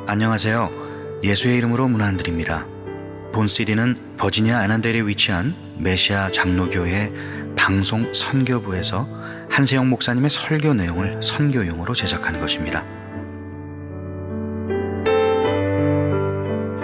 안녕하세요. 예수의 이름으로 문안 안 드립니다. 본 CD는 버지니아 애난델에 위치한 메시아 장로교회 방송 선교부에서 한세영 목사님의 설교 내용을 선교용으로 제작한 것입니다.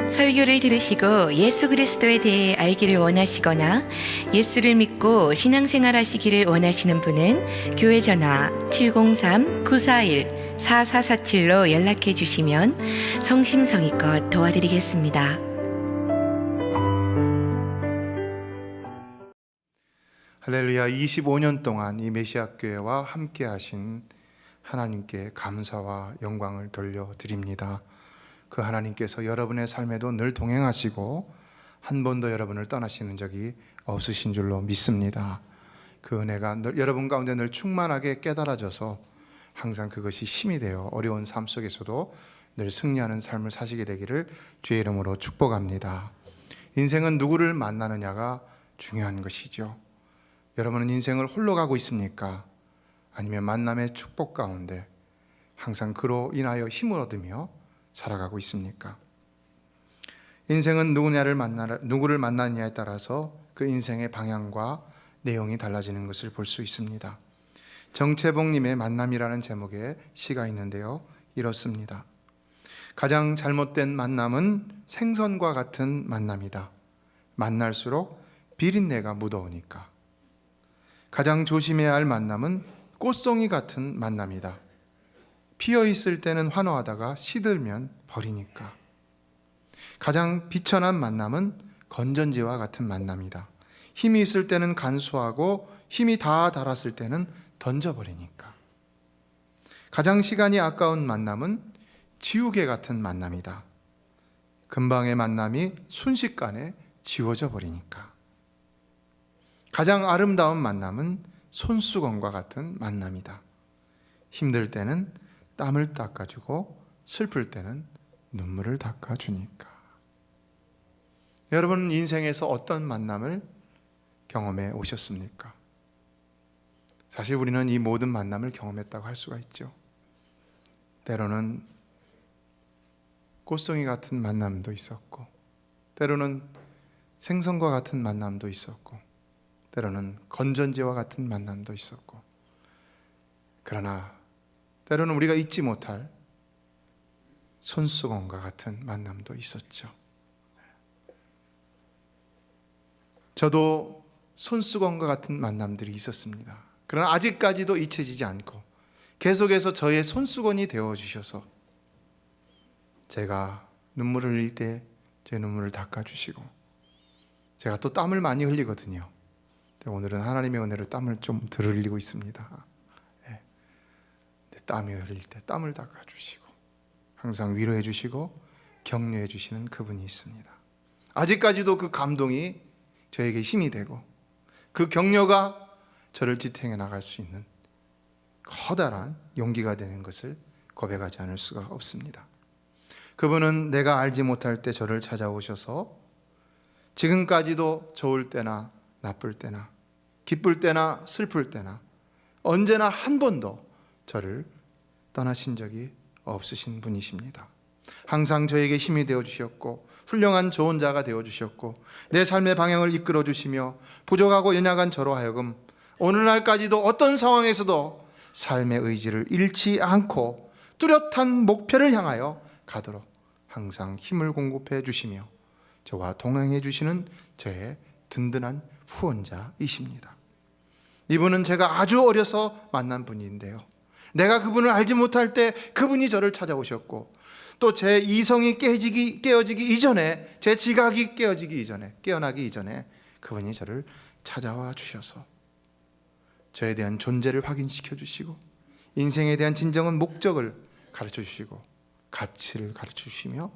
설교를 들으시고 예수 그리스도에 대해 알기를 원하시거나 예수를 믿고 신앙생활 하시기를 원하시는 분은 교회 전화 703-941-4447로 연락해 주시면 성심성의껏 도와드리겠습니다. 할렐루야. 25년 동안 이 메시아 교회와 함께 하신 하나님께 감사와 영광을 돌려드립니다. 그 하나님께서 여러분의 삶에도 늘 동행하시고 한 번도 여러분을 떠나시는 적이 없으신 줄로 믿습니다. 그 은혜가 여러분 가운데 늘 충만하게 깨달아져서 항상 그것이 힘이 되어 어려운 삶 속에서도 늘 승리하는 삶을 사시게 되기를 주의 이름으로 축복합니다. 인생은 누구를 만나느냐가 중요한 것이죠. 여러분은 인생을 홀로 가고 있습니까? 아니면 만남의 축복 가운데 항상 그로 인하여 힘을 얻으며 살아가고 있습니까? 인생은 누구를 만나느냐에 따라서 그 인생의 방향과 내용이 달라지는 것을 볼 수 있습니다. 정채봉님의 만남이라는 제목의 시가 있는데요, 이렇습니다. 가장 잘못된 만남은 생선과 같은 만남이다. 만날수록 비린내가 묻어오니까. 가장 조심해야 할 만남은 꽃송이 같은 만남이다. 피어있을 때는 환호하다가 시들면 버리니까. 가장 비천한 만남은 건전지와 같은 만남이다. 힘이 있을 때는 간수하고 힘이 다 닳았을 때는 던져버리니까. 가장 시간이 아까운 만남은 지우개 같은 만남이다. 금방의 만남이 순식간에 지워져 버리니까. 가장 아름다운 만남은 손수건과 같은 만남이다. 힘들 때는 땀을 닦아주고 슬플 때는 눈물을 닦아주니까. 여러분은 인생에서 어떤 만남을 경험해 오셨습니까? 사실 우리는 이 모든 만남을 경험했다고 할 수가 있죠. 때로는 꽃송이 같은 만남도 있었고, 때로는 생선과 같은 만남도 있었고, 때로는 건전지와 같은 만남도 있었고, 그러나 때로는 우리가 잊지 못할 손수건과 같은 만남도 있었죠. 저도 손수건과 같은 만남들이 있었습니다. 그러나 아직까지도 잊혀지지 않고 계속해서 저의 손수건이 되어주셔서 제가 눈물을 흘릴 때 제 눈물을 닦아주시고, 제가 또 땀을 많이 흘리거든요. 오늘은 하나님의 은혜로 땀을 좀 덜 흘리고 있습니다. 땀이 흘릴 때 땀을 닦아주시고 항상 위로해 주시고 격려해 주시는 그분이 있습니다. 아직까지도 그 감동이 저에게 힘이 되고 그 격려가 저를 지탱해 나갈 수 있는 커다란 용기가 되는 것을 고백하지 않을 수가 없습니다. 그분은 내가 알지 못할 때 저를 찾아오셔서 지금까지도 좋을 때나 나쁠 때나 기쁠 때나 슬플 때나 언제나 한 번도 저를 떠나신 적이 없으신 분이십니다. 항상 저에게 힘이 되어주셨고 훌륭한 조언자가 되어주셨고 내 삶의 방향을 이끌어주시며 부족하고 연약한 저로 하여금 오늘날까지도 어떤 상황에서도 삶의 의지를 잃지 않고 뚜렷한 목표를 향하여 가도록 항상 힘을 공급해 주시며 저와 동행해 주시는 저의 든든한 후원자이십니다. 이분은 제가 아주 어려서 만난 분인데요, 내가 그분을 알지 못할 때 그분이 저를 찾아오셨고 또 제 이성이 깨어지기 이전에, 제 지각이 깨어나기 이전에 그분이 저를 찾아와 주셔서 저에 대한 존재를 확인시켜 주시고 인생에 대한 진정한 목적을 가르쳐 주시고 가치를 가르쳐 주시며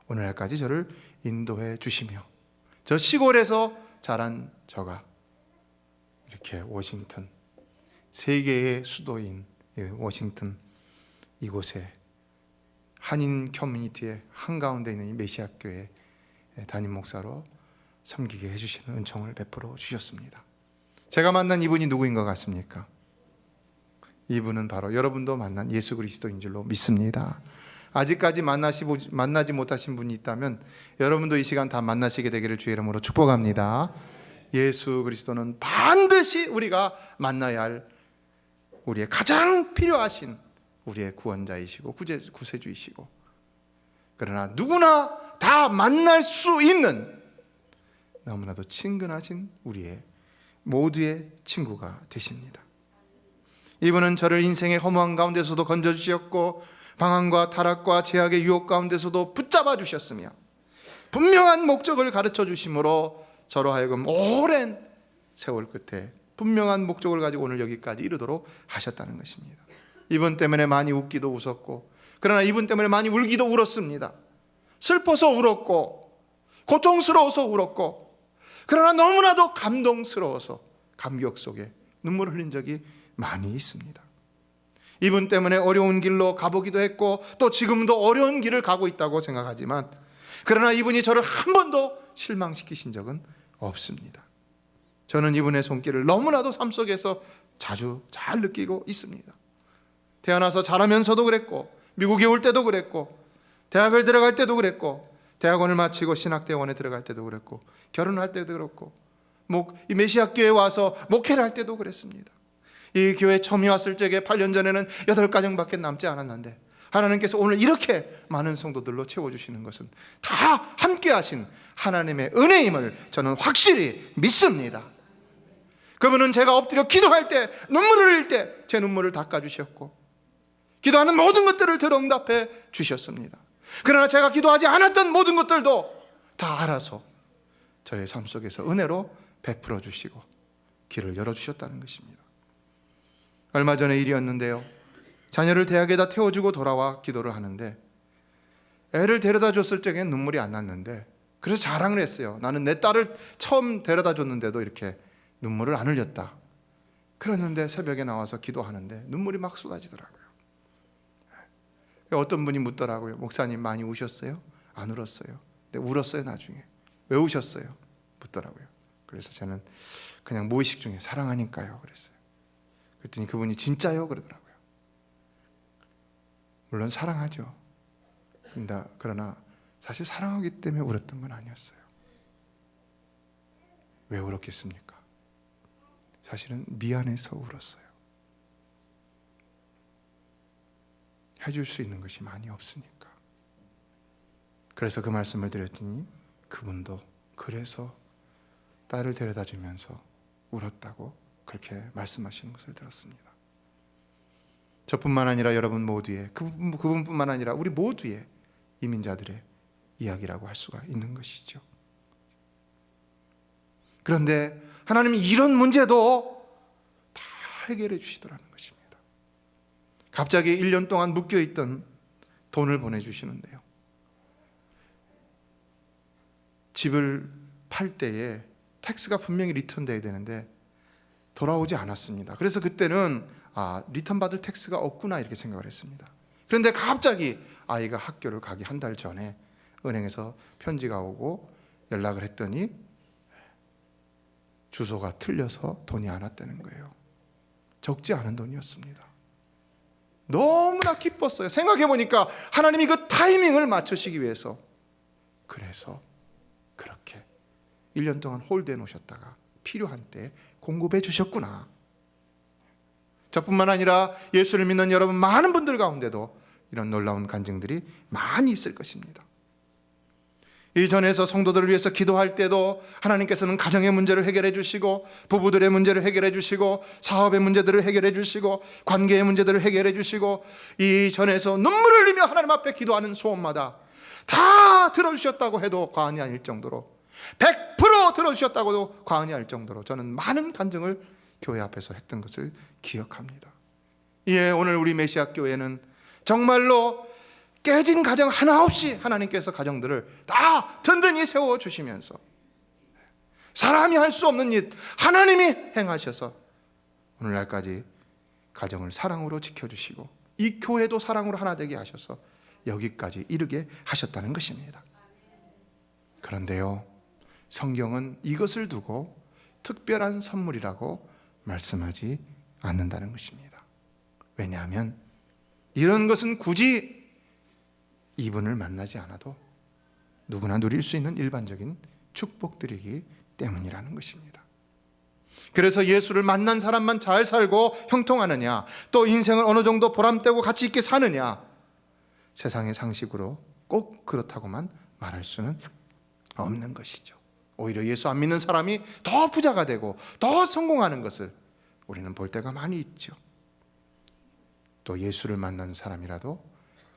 오늘날까지 저를 인도해 주시며 저 시골에서 자란 저가 이렇게 워싱턴, 세계의 수도인 워싱턴 이곳에 한인 커뮤니티의 한가운데 있는 이 메시아 교회 담임 목사로 섬기게 해주시는 은총을 베풀어 주셨습니다. 제가 만난 이분이 누구인 것 같습니까? 이분은 바로 여러분도 만난 예수 그리스도인 줄로 믿습니다. 아직까지 만나지 못하신 분이 있다면 여러분도 이 시간 다 만나시게 되기를 주의 이름으로 축복합니다. 예수 그리스도는 반드시 우리가 만나야 할 우리의 가장 필요하신 우리의 구원자이시고 구세주이시고, 그러나 누구나 다 만날 수 있는 너무나도 친근하신 우리의 모두의 친구가 되십니다. 이분은 저를 인생의 허무한 가운데서도 건져주셨고 방황과 타락과 제약의 유혹 가운데서도 붙잡아 주셨으며 분명한 목적을 가르쳐 주심으로 저로 하여금 오랜 세월 끝에 분명한 목적을 가지고 오늘 여기까지 이르도록 하셨다는 것입니다. 이분 때문에 많이 웃기도 웃었고, 그러나 이분 때문에 많이 울기도 울었습니다. 슬퍼서 울었고 고통스러워서 울었고, 그러나 너무나도 감동스러워서 감격 속에 눈물을 흘린 적이 많이 있습니다. 이분 때문에 어려운 길로 가보기도 했고 또 지금도 어려운 길을 가고 있다고 생각하지만, 그러나 이분이 저를 한 번도 실망시키신 적은 없습니다. 저는 이분의 손길을 너무나도 삶 속에서 자주 잘 느끼고 있습니다. 태어나서 자라면서도 그랬고, 미국에 올 때도 그랬고, 대학을 들어갈 때도 그랬고, 대학원을 마치고 신학대원에 들어갈 때도 그랬고, 결혼할 때도 그렇고, 이 메시아교회에 와서 목회를 할 때도 그랬습니다. 이 교회 처음 왔을 적에 8년 전에는 8가정밖에 남지 않았는데 하나님께서 오늘 이렇게 많은 성도들로 채워주시는 것은 다 함께 하신 하나님의 은혜임을 저는 확실히 믿습니다. 그분은 제가 엎드려 기도할 때, 눈물을 흘릴 때 제 눈물을 닦아주셨고, 기도하는 모든 것들을 들응답해 주셨습니다. 그러나 제가 기도하지 않았던 모든 것들도 다 알아서 저의 삶 속에서 은혜로 베풀어 주시고 길을 열어주셨다는 것입니다. 얼마 전의 일이었는데요, 자녀를 대학에다 태워주고 돌아와 기도를 하는데 애를 데려다 줬을 적엔 눈물이 안 났는데, 그래서 자랑을 했어요. 나는 내 딸을 처음 데려다 줬는데도 이렇게 눈물을 안 흘렸다. 그랬는데 새벽에 나와서 기도하는데 눈물이 막 쏟아지더라고요. 어떤 분이 묻더라고요. 목사님 많이 우셨어요? 안 울었어요. 근데 울었어요. 나중에. 왜 우셨어요? 묻더라고요. 그래서 저는 그냥 무의식 중에 사랑하니까요 그랬어요. 그랬더니 그분이 진짜요? 그러더라고요. 물론 사랑하죠. 그러나 사실 사랑하기 때문에 울었던 건 아니었어요. 왜 울었겠습니까? 사실은 미안해서 울었어요. 해줄 수 있는 것이 많이 없으니까. 그래서 그 말씀을 드렸더니 그분도 그래서 딸을 데려다 주면서 울었다고 그렇게 말씀하시는 것을 들었습니다. 저뿐만 아니라 여러분 모두의, 그분뿐만 아니라 우리 모두의 이민자들의 이야기라고 할 수가 있는 것이죠. 그런데 하나님이 이런 문제도 다 해결해 주시더라는 것입니다. 갑자기 1년 동안 묶여있던 돈을 보내주시는데요, 집을 팔 때에 텍스가 분명히 리턴돼야 되는데 돌아오지 않았습니다. 그래서 그때는 리턴 받을 텍스가 없구나 이렇게 생각을 했습니다. 그런데 갑자기 아이가 학교를 가기 한 달 전에 은행에서 편지가 오고 연락을 했더니 주소가 틀려서 돈이 안 왔다는 거예요. 적지 않은 돈이었습니다. 너무나 기뻤어요. 생각해보니까 하나님이 그 타이밍을 맞추시기 위해서, 그래서 그렇게 1년 동안 홀드해 놓으셨다가 필요한 때 공급해 주셨구나. 저뿐만 아니라 예수를 믿는 여러분 많은 분들 가운데도 이런 놀라운 간증들이 많이 있을 것입니다. 이전에서 성도들을 위해서 기도할 때도 하나님께서는 가정의 문제를 해결해 주시고, 부부들의 문제를 해결해 주시고, 사업의 문제들을 해결해 주시고, 관계의 문제들을 해결해 주시고, 이전에서 눈물을 흘리며 하나님 앞에 기도하는 소원마다 다 들어주셨다고 해도 과언이 아닐 정도로, 100% 들어주셨다고도 과언이 아닐 정도로 저는 많은 간증을 교회 앞에서 했던 것을 기억합니다. 예, 오늘 우리 메시아 교회는 정말로 깨진 가정 하나 없이 하나님께서 가정들을 다 든든히 세워주시면서 사람이 할 수 없는 일 하나님이 행하셔서 오늘날까지 가정을 사랑으로 지켜주시고 이 교회도 사랑으로 하나 되게 하셔서 여기까지 이르게 하셨다는 것입니다. 그런데요, 성경은 이것을 두고 특별한 선물이라고 말씀하지 않는다는 것입니다. 왜냐하면 이런 것은 굳이 이분을 만나지 않아도 누구나 누릴 수 있는 일반적인 축복들이기 때문이라는 것입니다. 그래서 예수를 만난 사람만 잘 살고 형통하느냐, 또 인생을 어느 정도 보람되고 가치 있게 사느냐, 세상의 상식으로 꼭 그렇다고만 말할 수는 없는 것이죠. 오히려 예수 안 믿는 사람이 더 부자가 되고 더 성공하는 것을 우리는 볼 때가 많이 있죠. 또 예수를 만난 사람이라도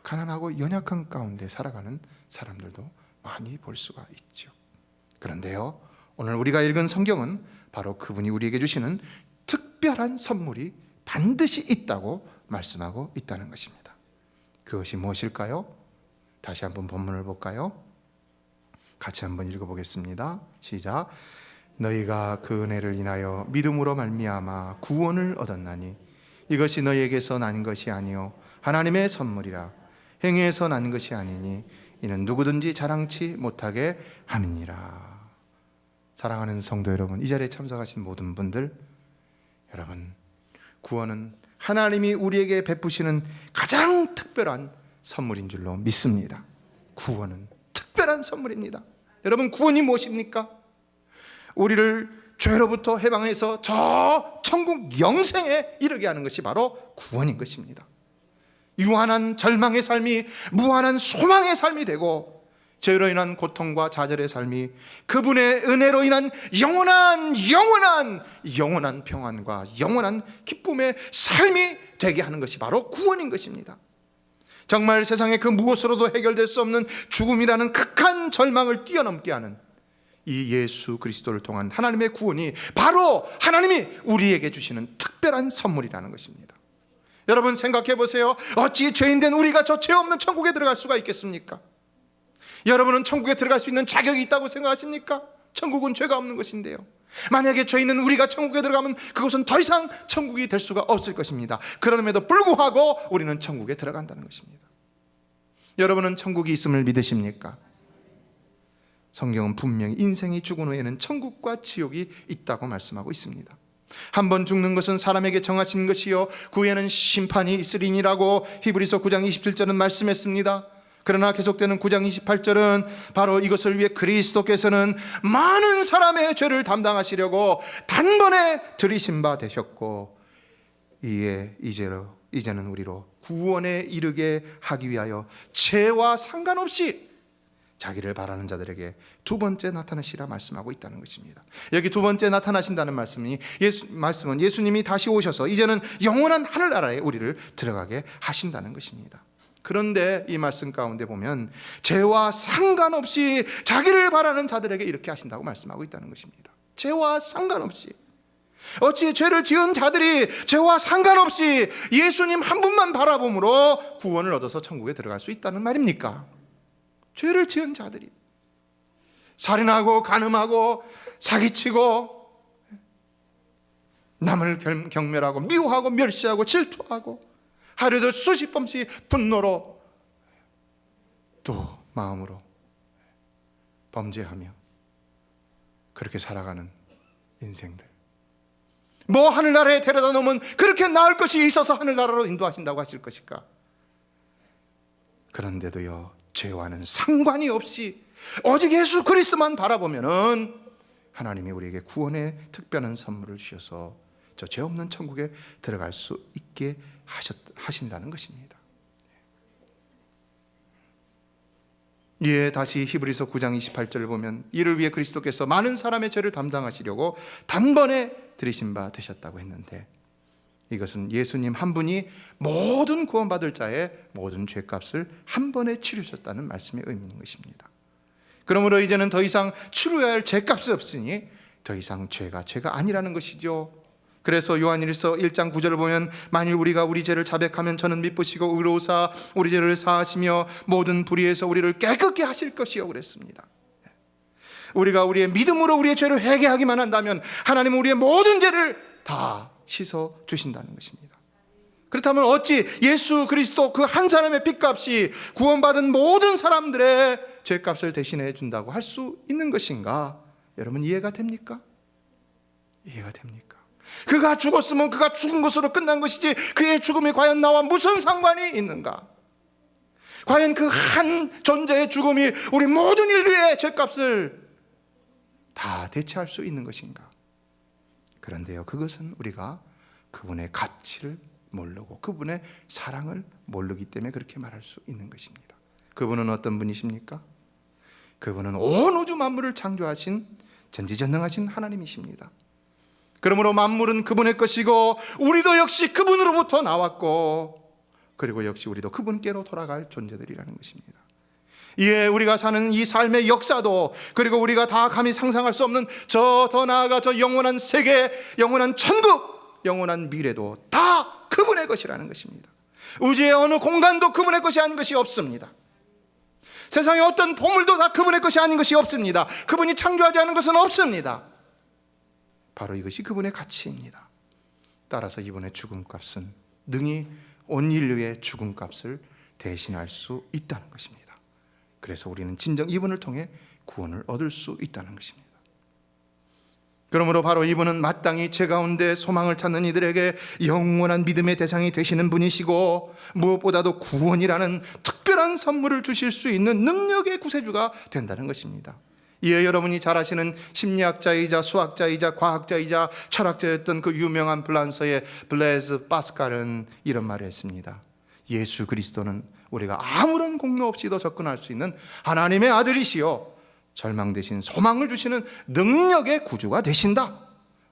가난하고 연약한 가운데 살아가는 사람들도 많이 볼 수가 있죠. 그런데요, 오늘 우리가 읽은 성경은 바로 그분이 우리에게 주시는 특별한 선물이 반드시 있다고 말씀하고 있다는 것입니다. 그것이 무엇일까요? 다시 한번 본문을 볼까요? 같이 한번 읽어보겠습니다. 시작. 너희가 그 은혜를 인하여 믿음으로 말미암아 구원을 얻었나니 이것이 너희에게서 난 것이 아니요 하나님의 선물이라. 행위에서 난 것이 아니니 이는 누구든지 자랑치 못하게 함이니라. 사랑하는 성도 여러분, 이 자리에 참석하신 모든 분들, 여러분, 구원은 하나님이 우리에게 베푸시는 가장 특별한 선물인 줄로 믿습니다. 구원은 특별한 선물입니다. 여러분, 구원이 무엇입니까? 우리를 죄로부터 해방해서 저 천국 영생에 이르게 하는 것이 바로 구원인 것입니다. 유한한 절망의 삶이 무한한 소망의 삶이 되고, 죄로 인한 고통과 좌절의 삶이 그분의 은혜로 인한 영원한 평안과 영원한 기쁨의 삶이 되게 하는 것이 바로 구원인 것입니다. 정말 세상의 그 무엇으로도 해결될 수 없는 죽음이라는 극한 절망을 뛰어넘게 하는 이 예수 그리스도를 통한 하나님의 구원이 바로 하나님이 우리에게 주시는 특별한 선물이라는 것입니다. 여러분, 생각해 보세요. 어찌 죄인된 우리가 저 죄 없는 천국에 들어갈 수가 있겠습니까? 여러분은 천국에 들어갈 수 있는 자격이 있다고 생각하십니까? 천국은 죄가 없는 것인데요, 만약에 죄 있는 우리가 천국에 들어가면 그것은 더 이상 천국이 될 수가 없을 것입니다. 그럼에도 불구하고 우리는 천국에 들어간다는 것입니다. 여러분은 천국이 있음을 믿으십니까? 성경은 분명히 인생이 죽은 후에는 천국과 지옥이 있다고 말씀하고 있습니다. 한번 죽는 것은 사람에게 정하신 것이요 그 후에는 심판이 있으리니라고 히브리서 9장 27절은 말씀했습니다. 그러나 계속되는 9장 28절은 바로 이것을 위해 그리스도께서는 많은 사람의 죄를 담당하시려고 단번에 들이신 바 되셨고 이제는 우리로 구원에 이르게 하기 위하여 죄와 상관없이 자기를 바라는 자들에게 두 번째 나타나시라 말씀하고 있다는 것입니다. 여기 두 번째 나타나신다는 말씀은 예수님이 다시 오셔서 이제는 영원한 하늘나라에 우리를 들어가게 하신다는 것입니다. 그런데 이 말씀 가운데 보면 죄와 상관없이 자기를 바라는 자들에게 이렇게 하신다고 말씀하고 있다는 것입니다. 죄와 상관없이. 어찌 죄를 지은 자들이 죄와 상관없이 예수님 한 분만 바라봄으로 구원을 얻어서 천국에 들어갈 수 있다는 말입니까? 죄를 지은 자들이 살인하고 간음하고 사기치고 남을 경멸하고 미워하고 멸시하고 질투하고 하루에도 수십 번씩 분노로 또 마음으로 범죄하며 그렇게 살아가는 인생들, 뭐 하늘나라에 데려다 놓으면 그렇게 나을 것이 있어서 하늘나라로 인도하신다고 하실 것일까? 그런데도요, 죄와는 상관이 없이 오직 예수 그리스도만 바라보면은 하나님이 우리에게 구원의 특별한 선물을 주셔서 저 죄 없는 천국에 들어갈 수 있게 하신다는 것입니다. 이에 다시 히브리서 9장 28절을 보면 이를 위해 그리스도께서 많은 사람의 죄를 담당하시려고 단번에 들이신 바 되셨다고 했는데, 이것은 예수님 한 분이 모든 구원받을 자의 모든 죄값을 한 번에 치르셨다는 말씀의 의미인 것입니다. 그러므로 이제는 더 이상 치러야 할 죄값이 없으니 더 이상 죄가 아니라는 것이죠. 그래서 요한일서 1장 9절을 보면 만일 우리가 우리 죄를 자백하면 저는 미쁘시고 의로우사 우리 죄를 사하시며 모든 불의에서 우리를 깨끗게 하실 것이요 그랬습니다. 우리가 우리의 믿음으로 우리의 죄를 회개하기만 한다면 하나님은 우리의 모든 죄를 다 씻어 주신다는 것입니다. 그렇다면 어찌 예수 그리스도 그 한 사람의 핏값이 구원받은 모든 사람들의 죄값을 대신해 준다고 할 수 있는 것인가? 여러분, 이해가 됩니까? 이해가 됩니까? 그가 죽었으면 그가 죽은 것으로 끝난 것이지 그의 죽음이 과연 나와 무슨 상관이 있는가? 과연 그 한 존재의 죽음이 우리 모든 인류의 죄값을 다 대체할 수 있는 것인가? 그런데요, 그것은 우리가 그분의 가치를 모르고 그분의 사랑을 모르기 때문에 그렇게 말할 수 있는 것입니다. 그분은 어떤 분이십니까? 그분은 온 우주 만물을 창조하신 전지전능하신 하나님이십니다. 그러므로 만물은 그분의 것이고 우리도 역시 그분으로부터 나왔고, 그리고 역시 우리도 그분께로 돌아갈 존재들이라는 것입니다. 이에 우리가 사는 이 삶의 역사도, 그리고 우리가 다 감히 상상할 수 없는 저 더 나아가 저 영원한 세계, 영원한 천국, 영원한 미래도 다 그분의 것이라는 것입니다. 우주의 어느 공간도 그분의 것이 아닌 것이 없습니다. 세상의 어떤 보물도 다 그분의 것이 아닌 것이 없습니다. 그분이 창조하지 않은 것은 없습니다. 바로 이것이 그분의 가치입니다. 따라서 이분의 죽음값은 능히 온 인류의 죽음값을 대신할 수 있다는 것입니다. 그래서 우리는 진정 이분을 통해 구원을 얻을 수 있다는 것입니다. 그러므로 바로 이분은 마땅히 죄 가운데 소망을 찾는 이들에게 영원한 믿음의 대상이 되시는 분이시고, 무엇보다도 구원이라는 특별한 선물을 주실 수 있는 능력의 구세주가 된다는 것입니다. 이에 여러분이 잘 아시는 심리학자이자 수학자이자 과학자이자 철학자였던 그 유명한 프랑스의 블레즈 파스칼은 이런 말을 했습니다. 예수 그리스도는 우리가 아무런 공로 없이도 접근할 수 있는 하나님의 아들이시요 절망되신 소망을 주시는 능력의 구주가 되신다.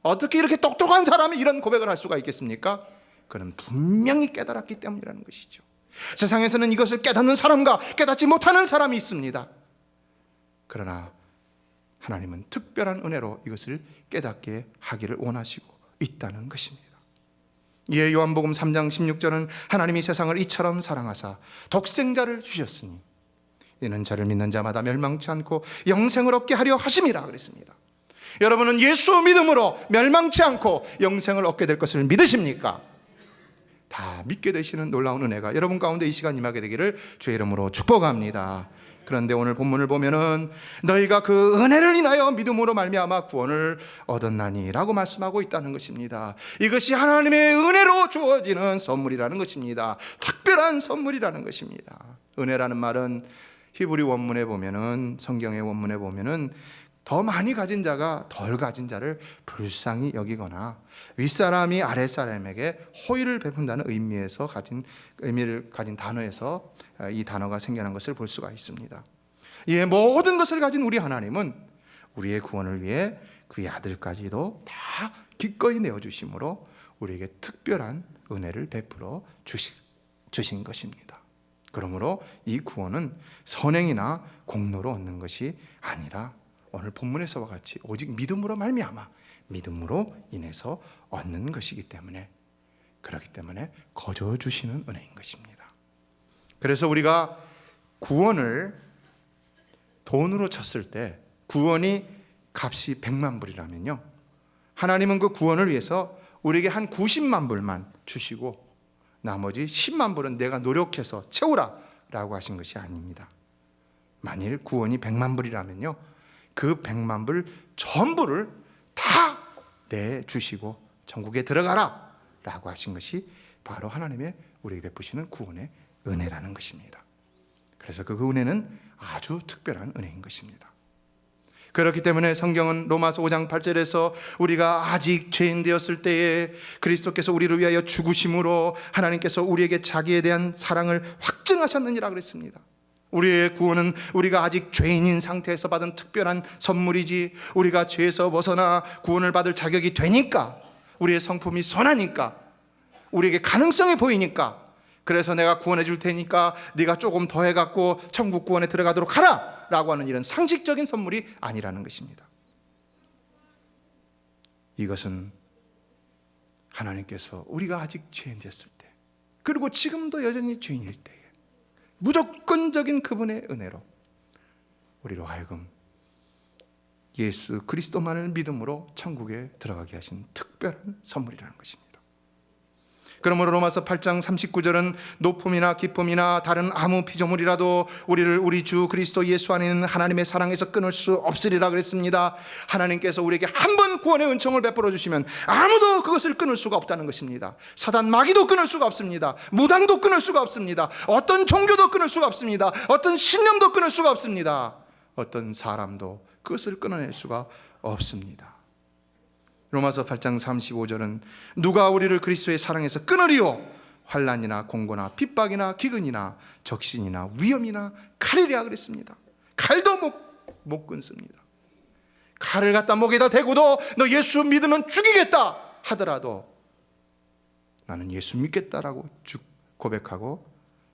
어떻게 이렇게 똑똑한 사람이 이런 고백을 할 수가 있겠습니까? 그는 분명히 깨달았기 때문이라는 것이죠. 세상에서는 이것을 깨닫는 사람과 깨닫지 못하는 사람이 있습니다. 그러나 하나님은 특별한 은혜로 이것을 깨닫게 하기를 원하시고 있다는 것입니다. 이에 요한복음 3장 16절은 하나님이 세상을 이처럼 사랑하사 독생자를 주셨으니 이는 저를 믿는 자마다 멸망치 않고 영생을 얻게 하려 하심이라 그랬습니다. 여러분은 예수 믿음으로 멸망치 않고 영생을 얻게 될 것을 믿으십니까? 다 믿게 되시는 놀라운 은혜가 여러분 가운데 이 시간 임하게 되기를 주의 이름으로 축복합니다. 그런데 오늘 본문을 보면은 너희가 그 은혜를 인하여 믿음으로 말미암아 구원을 얻었나니 라고 말씀하고 있다는 것입니다. 이것이 하나님의 은혜로 주어지는 선물이라는 것입니다. 특별한 선물이라는 것입니다. 은혜라는 말은 히브리 원문에 보면은, 성경의 원문에 보면은 더 많이 가진 자가 덜 가진 자를 불쌍히 여기거나 윗사람이 아랫사람에게 호의를 베푼다는 의미를 가진 단어에서 이 단어가 생겨난 것을 볼 수가 있습니다. 이 모든 것을 가진 우리 하나님은 우리의 구원을 위해 그의 아들까지도 다 기꺼이 내어주심으로 우리에게 특별한 은혜를 베풀어 주신 것입니다. 그러므로 이 구원은 선행이나 공로로 얻는 것이 아니라 오늘 본문에서와 같이 오직 믿음으로 말미암아 믿음으로 인해서 얻는 것이기 때문에, 그렇기 때문에 거저 주시는 은혜인 것입니다. 그래서 우리가 구원을 돈으로 쳤을 때 구원이 값이 100만 불이라면요, 하나님은 그 구원을 위해서 우리에게 한 90만 불만 주시고 나머지 10만 불은 내가 노력해서 채우라 라고 하신 것이 아닙니다. 만일 구원이 100만 불이라면요, 그 100만 불 전부를 다 내주시고 천국에 들어가라 라고 하신 것이 바로 하나님의 우리에게 베푸시는 구원의 은혜라는 것입니다. 그래서 그 은혜는 아주 특별한 은혜인 것입니다. 그렇기 때문에 성경은 로마서 5장 8절에서 우리가 아직 죄인 되었을 때에 그리스도께서 우리를 위하여 죽으심으로 하나님께서 우리에게 자기에 대한 사랑을 확증하셨느니라 그랬습니다. 우리의 구원은 우리가 아직 죄인인 상태에서 받은 특별한 선물이지, 우리가 죄에서 벗어나 구원을 받을 자격이 되니까, 우리의 성품이 선하니까, 우리에게 가능성이 보이니까, 그래서 내가 구원해 줄 테니까 네가 조금 더 해갖고 천국 구원에 들어가도록 하라 라고 하는 이런 상식적인 선물이 아니라는 것입니다. 이것은 하나님께서 우리가 아직 죄인 됐을 때, 그리고 지금도 여전히 죄인일 때에 무조건적인 그분의 은혜로 우리로 하여금 예수 그리스도만을 믿음으로 천국에 들어가게 하신 특별한 선물이라는 것입니다. 그러므로 로마서 8장 39절은 높음이나 기쁨이나 다른 아무 피조물이라도 우리를 우리 주 그리스도 예수 안에 있는 하나님의 사랑에서 끊을 수 없으리라 그랬습니다. 하나님께서 우리에게 한 번 구원의 은총을 베풀어 주시면 아무도 그것을 끊을 수가 없다는 것입니다. 사단 마귀도 끊을 수가 없습니다. 무당도 끊을 수가 없습니다. 어떤 종교도 끊을 수가 없습니다. 어떤 신념도 끊을 수가 없습니다. 어떤 사람도 그것을 끊어낼 수가 없습니다. 로마서 8장 35절은 누가 우리를 그리스도의 사랑에서 끊으리요? 환난이나 공고나 핍박이나 기근이나 적신이나 위험이나 칼이라 그랬습니다. 칼도 못 끊습니다. 칼을 갖다 목에다 대고도 너 예수 믿으면 죽이겠다 하더라도 나는 예수 믿겠다라고 고백하고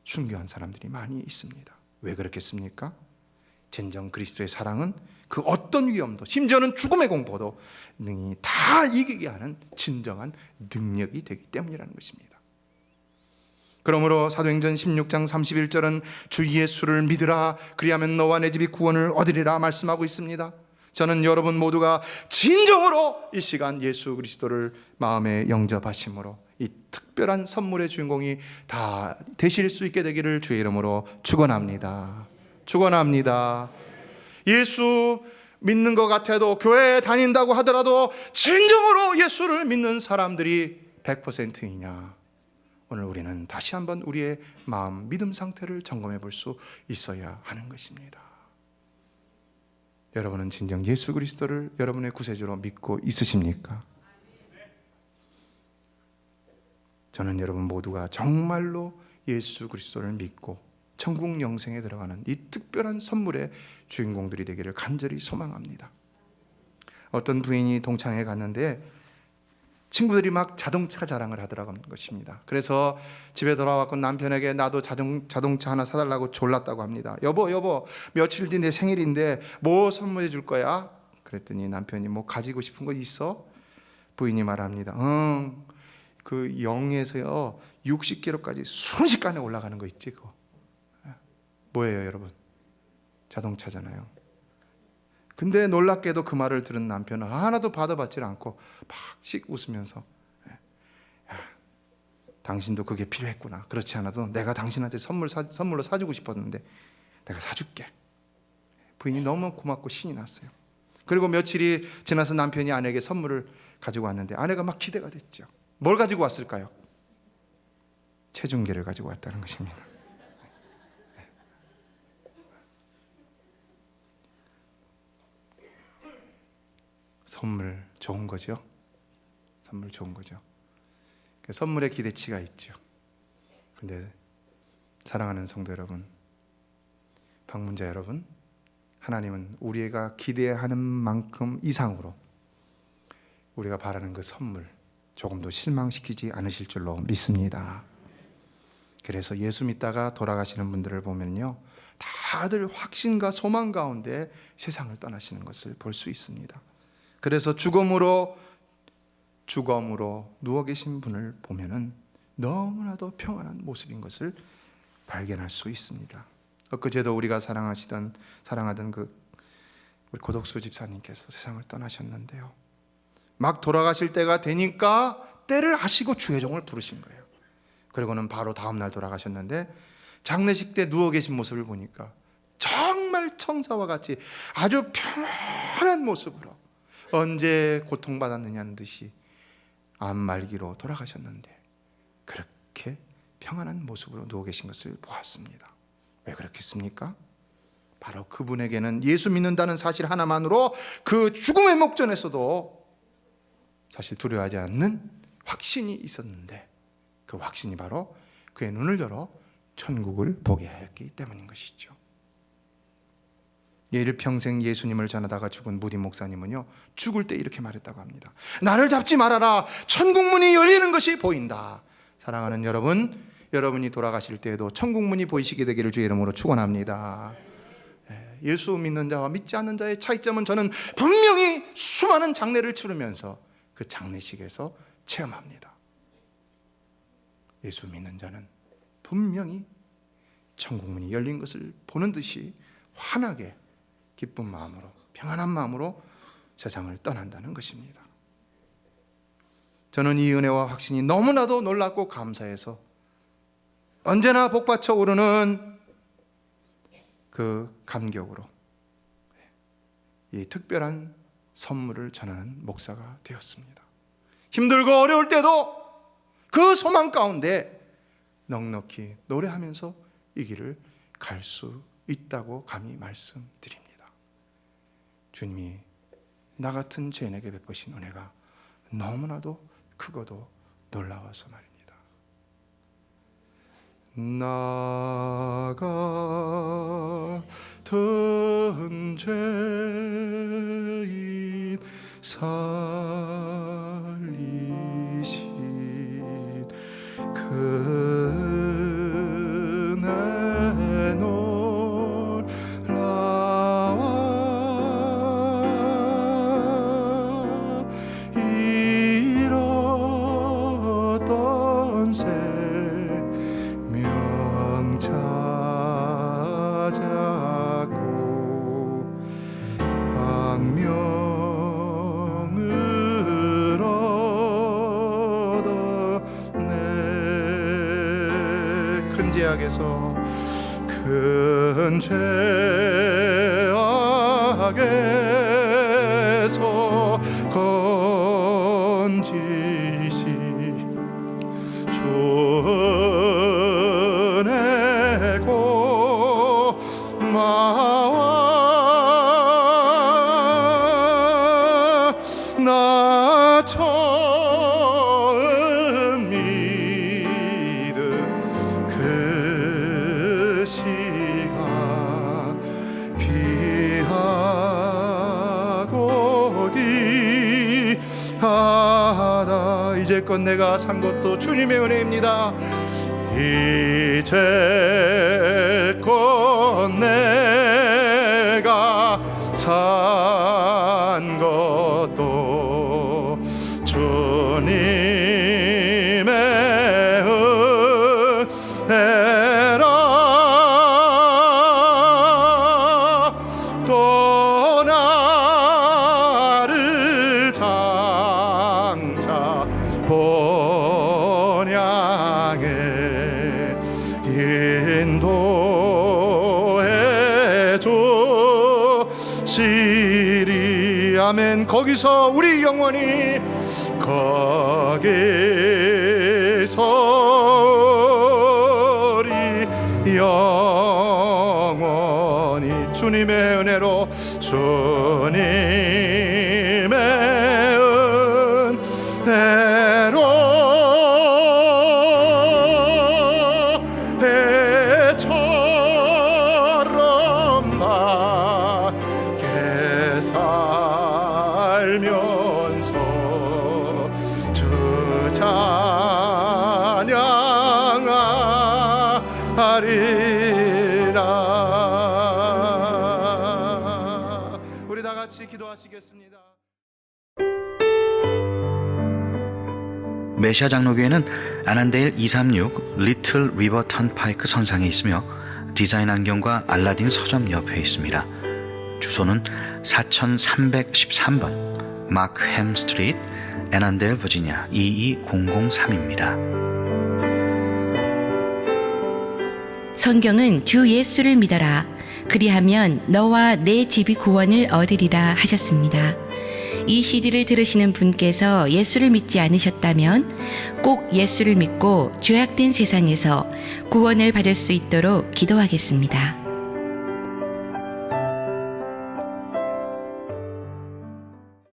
순교한 사람들이 많이 있습니다. 왜 그렇겠습니까? 진정 그리스도의 사랑은 그 어떤 위험도, 심지어는 죽음의 공포도 능히 다 이기게 하는 진정한 능력이 되기 때문이라는 것입니다. 그러므로 사도행전 16장 31절은 주 예수를 믿으라 그리하면 너와 내 집이 구원을 얻으리라 말씀하고 있습니다. 저는 여러분 모두가 진정으로 이 시간 예수 그리스도를 마음에 영접하심으로 이 특별한 선물의 주인공이 다 되실 수 있게 되기를 주의 이름으로 축원합니다. 축원합니다. 예수 믿는 것 같아도 교회에 다닌다고 하더라도 진정으로 예수를 믿는 사람들이 100%이냐? 오늘 우리는 다시 한번 우리의 마음 믿음 상태를 점검해 볼 수 있어야 하는 것입니다. 여러분은 진정 예수 그리스도를 여러분의 구세주로 믿고 있으십니까? 저는 여러분 모두가 정말로 예수 그리스도를 믿고 천국 영생에 들어가는 이 특별한 선물의 주인공들이 되기를 간절히 소망합니다. 어떤 부인이 동창회 갔는데 친구들이 막 자동차 자랑을 하더라는 것입니다. 그래서 집에 돌아왔고 남편에게 나도 자동차 하나 사달라고 졸랐다고 합니다. 여보 며칠 뒤 내 생일인데 뭐 선물해 줄 거야? 그랬더니 남편이 뭐 가지고 싶은 거 있어? 부인이 말합니다. 그 0에서요 60km까지 순식간에 올라가는 거 있지 그거. 뭐예요 여러분? 자동차잖아요. 근데 놀랍게도 그 말을 들은 남편은 하나도 받아받질 않고 팍씩 웃으면서 야, 당신도 그게 필요했구나. 그렇지 않아도 내가 당신한테 선물로 사주고 싶었는데 내가 사줄게. 부인이 너무 고맙고 신이 났어요. 그리고 며칠이 지나서 남편이 아내에게 선물을 가지고 왔는데 아내가 막 기대가 됐죠. 뭘 가지고 왔을까요? 체중계를 가지고 왔다는 것입니다. 선물 좋은 거죠. 선물 좋은 거죠. 선물에 기대치가 있죠. 근데 사랑하는 성도 여러분, 방문자 여러분, 하나님은 우리가 기대하는 만큼 이상으로 우리가 바라는 그 선물 조금도 실망시키지 않으실 줄로 믿습니다. 그래서 예수 믿다가 돌아가시는 분들을 보면요, 다들 확신과 소망 가운데 세상을 떠나시는 것을 볼 수 있습니다. 그래서 죽음으로 누워 계신 분을 보면은 너무나도 평안한 모습인 것을 발견할 수 있습니다. 엊그제도 우리가 사랑하던 우리 고독수 집사님께서 세상을 떠나셨는데요, 막 돌아가실 때가 되니까 때를 아시고 주의 종을 부르신 거예요. 그리고는 바로 다음 날 돌아가셨는데 장례식 때 누워 계신 모습을 보니까 정말 천사와 같이 아주 편안한 모습으로 언제 고통받았느냐는 듯이 암 말기로 돌아가셨는데 그렇게 평안한 모습으로 누워 계신 것을 보았습니다. 왜 그렇겠습니까? 바로 그분에게는 예수 믿는다는 사실 하나만으로 그 죽음의 목전에서도 사실 두려워하지 않는 확신이 있었는데 그 확신이 바로 그의 눈을 열어 천국을 보게 하였기 때문인 것이죠. 일평생 예수님을 전하다가 죽은 무디 목사님은요, 죽을 때 이렇게 말했다고 합니다. 나를 잡지 말아라. 천국 문이 열리는 것이 보인다. 사랑하는 여러분, 여러분이 돌아가실 때에도 천국 문이 보이시게 되기를 주의 이름으로 축원합니다. 예수 믿는 자와 믿지 않는 자의 차이점은 저는 분명히 수많은 장례를 치르면서 그 장례식에서 체험합니다. 예수 믿는 자는 분명히 천국 문이 열린 것을 보는 듯이 환하게 기쁜 마음으로, 평안한 마음으로 세상을 떠난다는 것입니다. 저는 이 은혜와 확신이 너무나도 놀랍고 감사해서 언제나 복받쳐 오르는 그 감격으로 이 특별한 선물을 전하는 목사가 되었습니다. 힘들고 어려울 때도 그 소망 가운데 넉넉히 노래하면서 이 길을 갈 수 있다고 감히 말씀드립니다. 주님이 나 같은 죄인에게 베푸신 은혜가 너무나도 크고도 놀라워서 말입니다. 나 같은 죄인 살리신 그 은혜 놀라워 잃었던 생명 찾았고 광명을 얻었네. 큰 죄악에서 큰 죄악에서 건지시 주은혜 고마워. 나 처음 믿은 그 시간 귀하고 귀하다. 이제껏 내가 산 것도 주님의 은혜입니다. 이제껏 내가 산 것도 주님의 은혜라. 또 나를 장차 본향에 인도해 주시리. 아멘. 거기서 우리 영원히 거기서 우리 영원히 주님의 은혜로 주님의 은혜로 해처럼 밝게 살면서 주 찬양하리라. 우리 다 같이 기도하시겠습니다. 메시아 장로교회는 아난데일 236 리틀 리버 턴파이크 선상에 있으며 디자인 안경과 알라딘 서점 옆에 있습니다. 주소는 4313번 마크햄 스트리트, 애난데일, 버지니아 22003입니다. 성경은 주 예수를 믿어라. 그리하면 너와 내 집이 구원을 얻으리라 하셨습니다. 이 CD를 들으시는 분께서 예수를 믿지 않으셨다면 꼭 예수를 믿고 죄악된 세상에서 구원을 받을 수 있도록 기도하겠습니다.